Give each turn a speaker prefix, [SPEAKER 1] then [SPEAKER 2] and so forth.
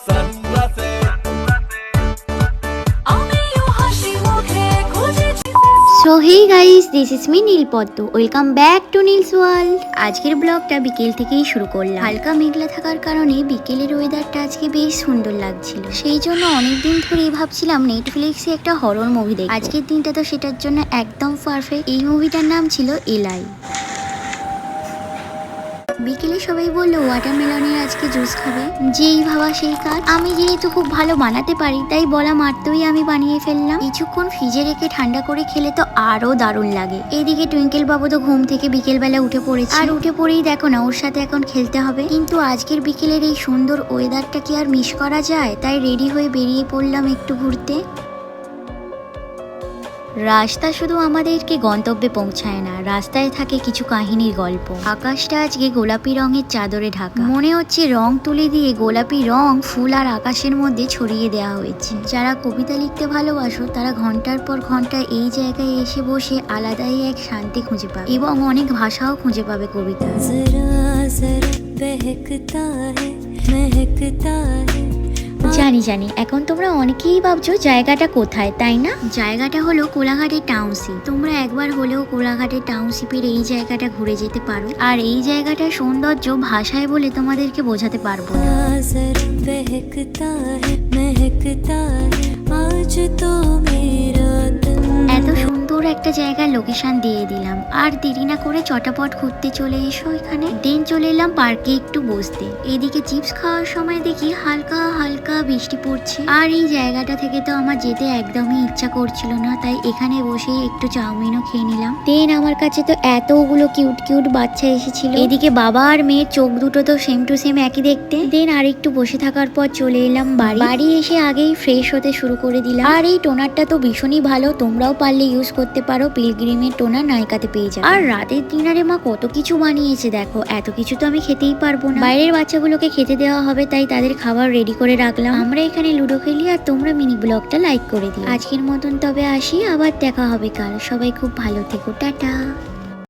[SPEAKER 1] সানগ্লাসে।
[SPEAKER 2] So hey guys, this is me Neelpadma. Welcome back to Neel's world. আজকের ব্লগটা বিকেল থেকেই শুরু করলাম। হালকা মেঘলা থাকার কারণে বিকেলের ওয়েদারটা আজকে বেশ সুন্দর লাগছিল। সেই জন্য অনেকদিন ধরেই ভাবছিলাম নেটফ্লিক্সে একটা হরর মুভি দেখব। আজকের দিনটা তো সেটার জন্য একদম পারফেক্ট। এই মুভিটার নাম ছিল এলাই। বিকেলে সবাই বললো ওয়াটারমেলনের আজকে জুস খাবে। যেই ভাবা সেই কাজ। আমি যেহেতু খুব ভালো বানাতে পারি তাই বলা মাত্রই আমি বানিয়ে ফেললাম। কিছুক্ষণ ফ্রিজে রেখে ঠান্ডা করে খেলে তো আরো দারুণ লাগে। এদিকে টুইঙ্কেল বাবু তো ঘুম থেকে বিকেল বেলা উঠে পড়েছে, আর উঠে পড়েই দেখো না ওর সাথে এখন খেলতে হবে। কিন্তু আজকের বিকেলের এই সুন্দর ওয়েদারটা কি আর মিস করা যায়? তাই রেডি হয়ে বেরিয়ে পড়লাম একটু ঘুরতে। রাস্তা শুধু আমাদেরকে গন্তব্যে পৌঁছায় না, রাস্তায় থাকে কিছু কাহিনীর গল্প। আকাশটা আজকে গোলাপি রঙের চাদরে ঢাকা। মনে হচ্ছে রং তুলে দিয়ে গোলাপি রং ফুল আর আকাশের মধ্যে ছড়িয়ে দেওয়া হয়েছে। যারা কবিতা লিখতে ভালোবাসো তারা ঘন্টার পর ঘন্টা এই জায়গায় এসে বসে আলাদাই এক শান্তি খুঁজে পাবে, এবং অনেক ভাষাও খুঁজে পাবে কবিতা। জানি এখন তোমরা অনেকেই ভাবছো জায়গাটা কোথায়, তাই না? জায়গাটা হলো কোলাঘাটের টাউনশিপ। তোমরা একবার হলেও কোলাঘাটের টাউনশিপের এই জায়গাটা ঘুরে যেতে পারো। আর এই জায়গাটার সৌন্দর্য ভাষায় বলে তোমাদেরকে বোঝাতে পারবো না। এত সুন্দর একটা জায়গার লোকেশন দিয়ে দিলাম, আর দেরি না করে চটাপট ঘুরতে চলে এসো এখানে। দেন চলে এলাম পার্কে একটু বসতে। এদিকে চিপস খাওয়ার সময় দেখি হালকা হালকা বৃষ্টি পড়ছে, আর এই জায়গাটা থেকে তো আমার যেতে একদমই ইচ্ছা করছিল না, তাই এখানে বসে একটু চাউমিনও খেয়ে নিলাম। দেন আমার কাছে তো এতগুলো কিউট কিউট বাচ্চা এসেছিল। এদিকে বাবা আর মেয়ের চোখ দুটো তো সেম টু সেম একই দেখতে। দেন আর একটু বসে থাকার পর চলে এলাম বাড়ি এসে আগেই ফ্রেশ হতে শুরু করে দিলাম। আর এই টোনারটা তো ভীষণই ভালো, তোমরাও পারলে ইউজ করতে পারো। পিলগ্রিমের টোনার নাইকাতে পেয়ে যাবে। আর রাতের ডিনারে মা কত কিছু বানিয়েছে দেখো। এত কিছু তো আমি খেতেই পারবো না, বাইরের বাচ্চাগুলোকে খেতে দেওয়া হবে, তাই তাদের খাবার রেডি করে রাখলাম। আমরা এখানে লুডো খেলি, আর তোমরা মিনি ব্লগটা লাইক করে দিও। আজকের মতন তবে আসি, আবার দেখা হবে কাল। সবাই খুব ভালো থেকো, টাটা।